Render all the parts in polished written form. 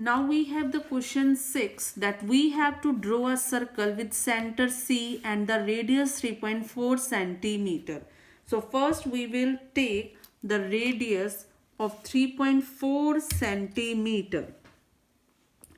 Now we have the question 6, that we have to draw a circle with center C and the radius 3.4 centimeter. So first we will take the radius of 3.4 centimeter.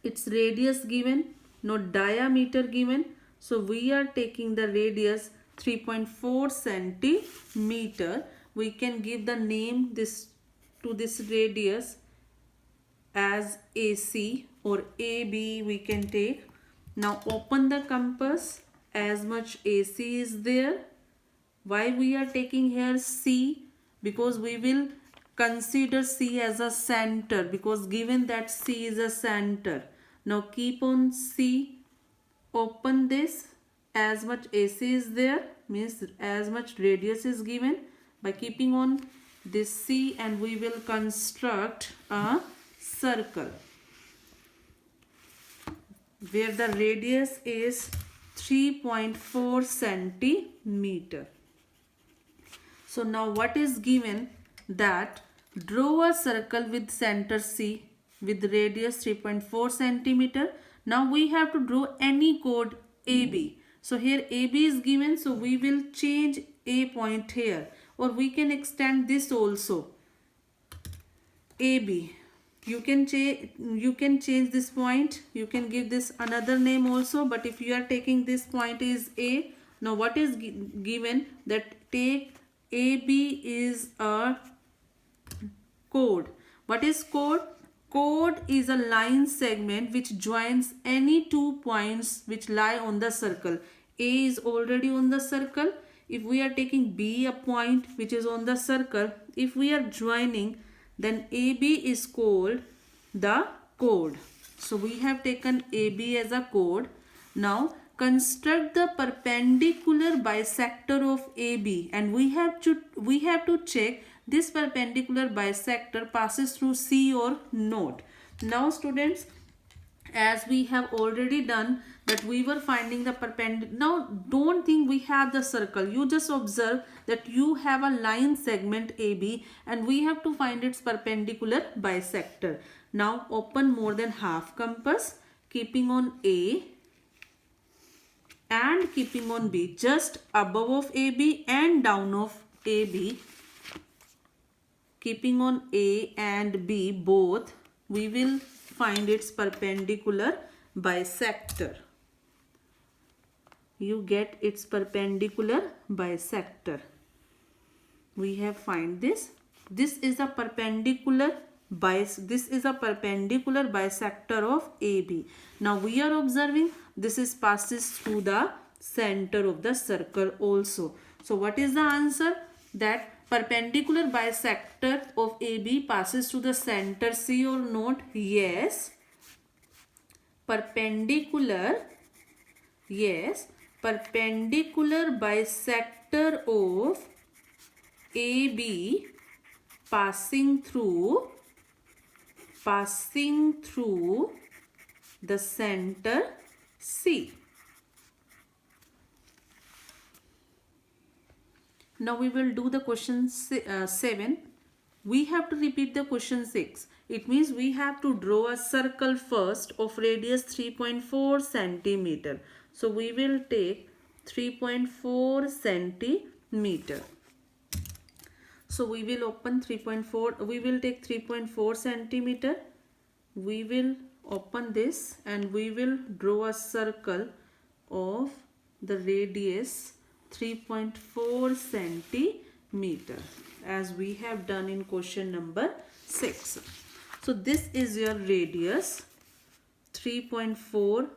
Its radius given, no diameter given. So we are taking the radius 3.4 centimeter. We can give the name to this radius as AC or AB we can take. Now open the compass, as much AC is there. Why we are taking here C? Because we will consider C as a center, because given that C is a center. Now keep on C, open this, as much AC is there, means as much radius is given. By keeping on this C, and we will construct a circle where the radius is 3.4 centimeter. So now what is given? That draw a circle with center C with radius 3.4 centimeter. Now we have to draw any chord AB. So here AB is given, so we will change A point here, or we can extend this also, AB. You can change this point, you can give this another name also, but if you are taking this point is A. Now what is given? That take AB is a chord. What is chord? Chord is a line segment which joins any two points which lie on the circle. A is already on the circle. If we are taking B, a point which is on the circle, if we are joining, then AB is called the chord. So we have taken AB as a chord. Now construct the perpendicular bisector of AB, and we have to check this perpendicular bisector passes through C or not. Now students, as we have already done that, we were finding the perpendicular. Now don't think we have the circle, you just observe that you have a line segment AB and we have to find its perpendicular bisector. Now open more than half compass, keeping on A and keeping on B, just above of AB and down of AB. Keeping on A and B both, we will find its perpendicular bisector. You get its perpendicular bisector. We have find this. This is a perpendicular bisector of AB. Now we are observing this is passes through the center of the circle also. So what is the answer? That perpendicular bisector of AB passes through the center C or not? Yes. Perpendicular bisector of AB passing through the center C. Now we will do the question 7. We have to repeat the question 6. It means we have to draw a circle first of radius 3.4 centimeter. So we will take 3.4 centimeter. So we will open 3.4. We will take 3.4 centimeter. We will open this and we will draw a circle of the radius 3.4 centimeter, as we have done in question number 6. So this is your radius 3.4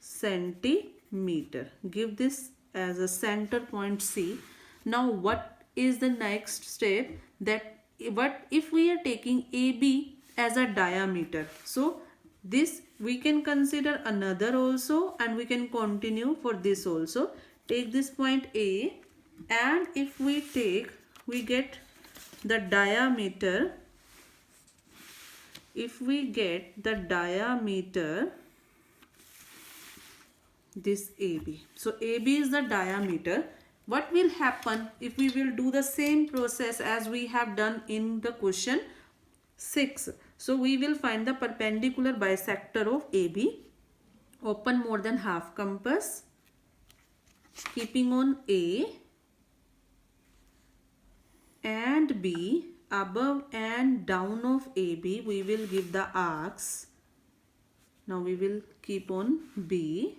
centimeter. Give this as a center point C. Now what is the next step? That what if we are taking AB as a diameter? So this we can consider another also, and we can continue for this also. Take this point A, and if we get the diameter. If we get the diameter, this AB. So AB is the diameter. What will happen if we will do the same process as we have done in the question 6? So we will find the perpendicular bisector of AB. Open more than half compass. Keeping on A and B, above and down of AB, we will give the arcs. Now we will keep on B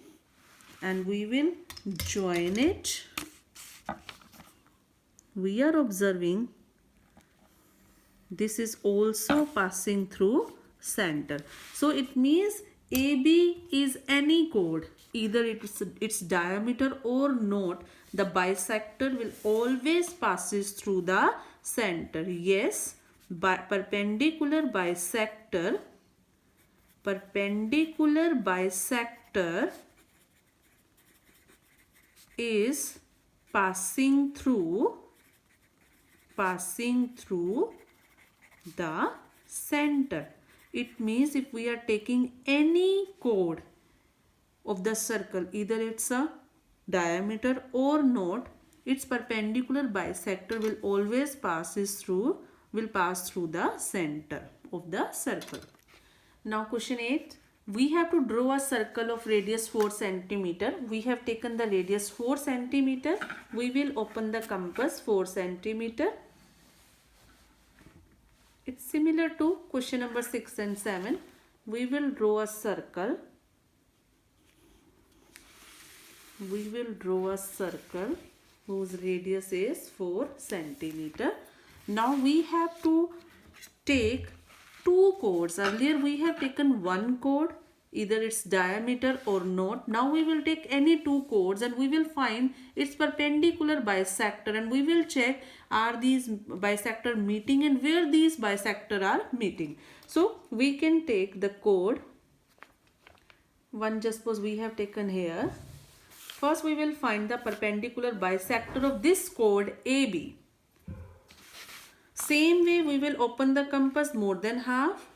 and we will join it. We are observing this is also passing through center. So it means AB is any chord, either its diameter or not, the bisector will always passes through the center. Yes, perpendicular bisector is passing through the center. It means if we are taking any chord of the circle, either it's a diameter or not, its perpendicular bisector will always pass through the center of the circle. Now question 8. We have to draw a circle of radius 4 cm. We have taken the radius 4 cm. We will open the compass 4 cm. It's similar to question number 6 and 7. We will draw a circle. Whose radius is 4 cm. Now we have to take two chords. Earlier we have taken one chord, either its diameter or not. Now we will take any two chords and we will find its perpendicular bisector and we will check are these bisector meeting and where these bisector are meeting. So we can take the chord one, just suppose we have taken here. First we will find the perpendicular bisector of this chord AB. Same way we will open the compass more than half.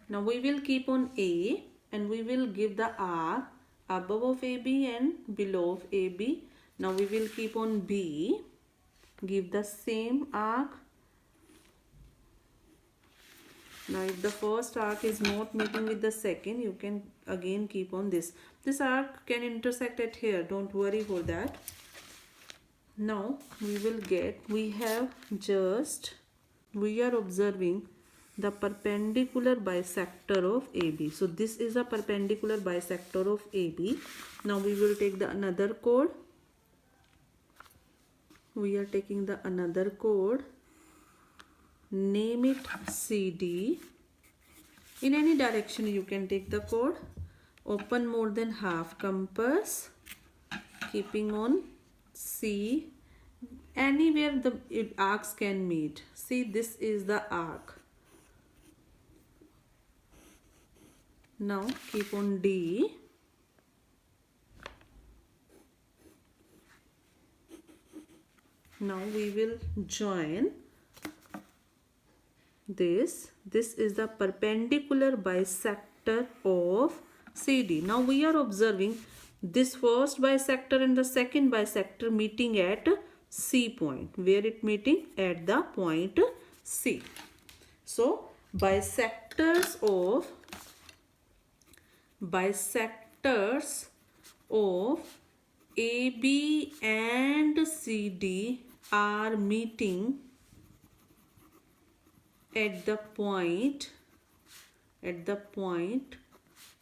Now we will keep on A and we will give the arc above of AB and below of AB. Now we will keep on B, give the same arc. Now if the first arc is not meeting with the second, you can again keep on this. This arc can intersect at here, don't worry for that. Now we are observing the perpendicular bisector of AB. So this is a perpendicular bisector of AB. Now we will take the another chord. We are taking the another chord. Name it CD. In any direction you can take the chord. Open more than half compass. Keeping on C. Anywhere the arcs can meet. See, this is the arc. Now keep on D. Now we will join this. This is the perpendicular bisector of CD. Now we are observing this first bisector and the second bisector meeting at C point. Where it meeting? At the point C. So bisectors of AB and CD are meeting at the point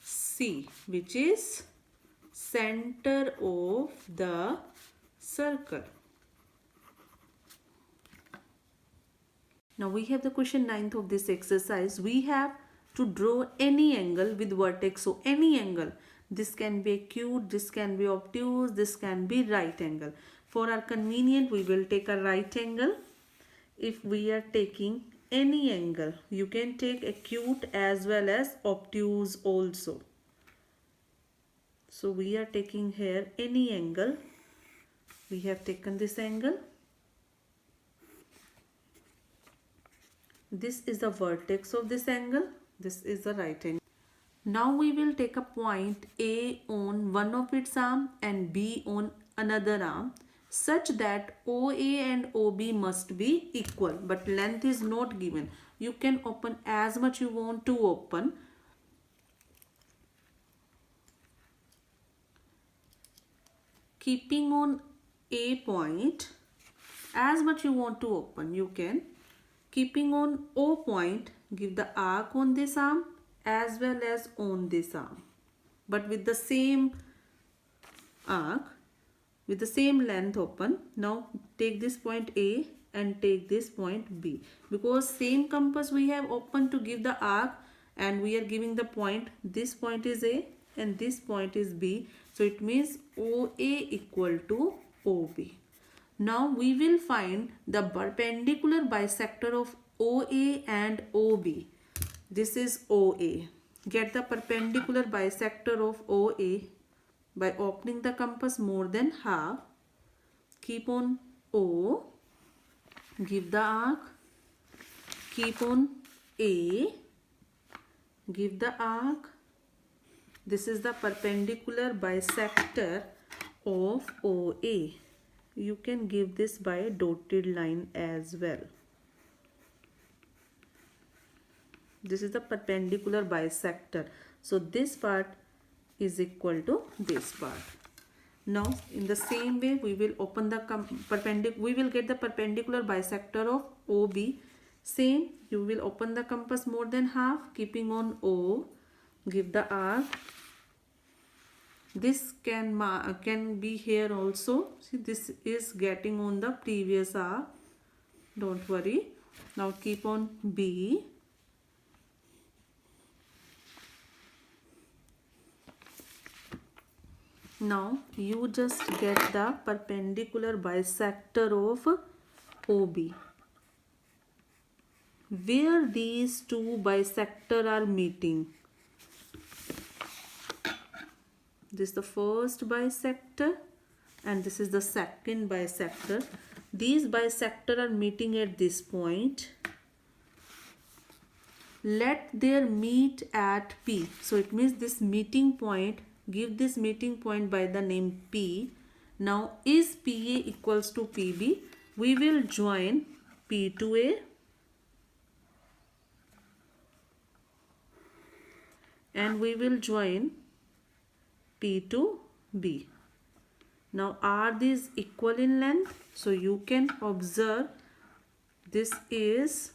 C, which is center of the circle. Now we have the question 9th of this exercise. We have to draw any angle with vertex. So any angle. This can be acute, this can be obtuse, this can be right angle. For our convenience, we will take a right angle. If we are taking any angle, you can take acute as well as obtuse also. So we are taking here any angle. We have taken this angle. This is the vertex of this angle. This is the right angle. Now we will take a point A on one of its arm and B on another arm, such that OA and OB must be equal, but length is not given. you can open as much you want to open. Keeping on A point, as much you want to open, you can. Keeping on O point, give the arc on this arm as well as on this arm, but with the same arc, with the same length open. Now take this point A and take this point B, because same compass we have opened to give the arc, and we are giving the point. This point is A and this point is B, so it means OA equal to OB. Now we will find the perpendicular bisector of OA and OB. This is OA. Get the perpendicular bisector of OA by opening the compass more than half. Keep on O, give the arc. Keep on A, give the arc. This is the perpendicular bisector of OA. You can give this by a dotted line as well. This is the perpendicular bisector. So this part is equal to this part. Now in the same way we will open the we will get the perpendicular bisector of OB. Same, you will open the compass more than half, keeping on O, give the arc. This can be here also. See, this is getting on the previous arc. Don't worry. Now keep on B. Now you just get the perpendicular bisector of OB. Where these two bisectors are meeting. This is the first bisector and this is the second bisector. These bisectors are meeting at this point. Let their meet at P. So it means this meeting point, give this meeting point by the name P. Now is PA equals to PB? We will join P to A and we will join P to B. Now are these equal in length? So you can observe this is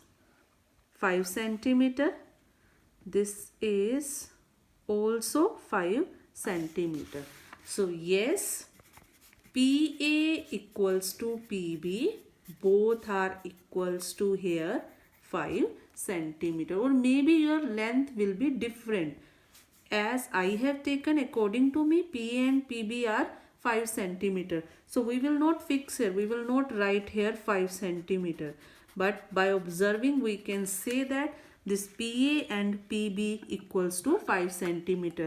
5 centimeter. This is also 5 centimeter. So yes, PA equals to PB. Both are equals to here 5 centimeter, or maybe your length will be different. As I have taken, according to me, PA and PB are 5 centimeter. So we will not fix here. We will not write here 5 centimeter. But by observing, we can say that this PA and PB equals to 5 centimeter.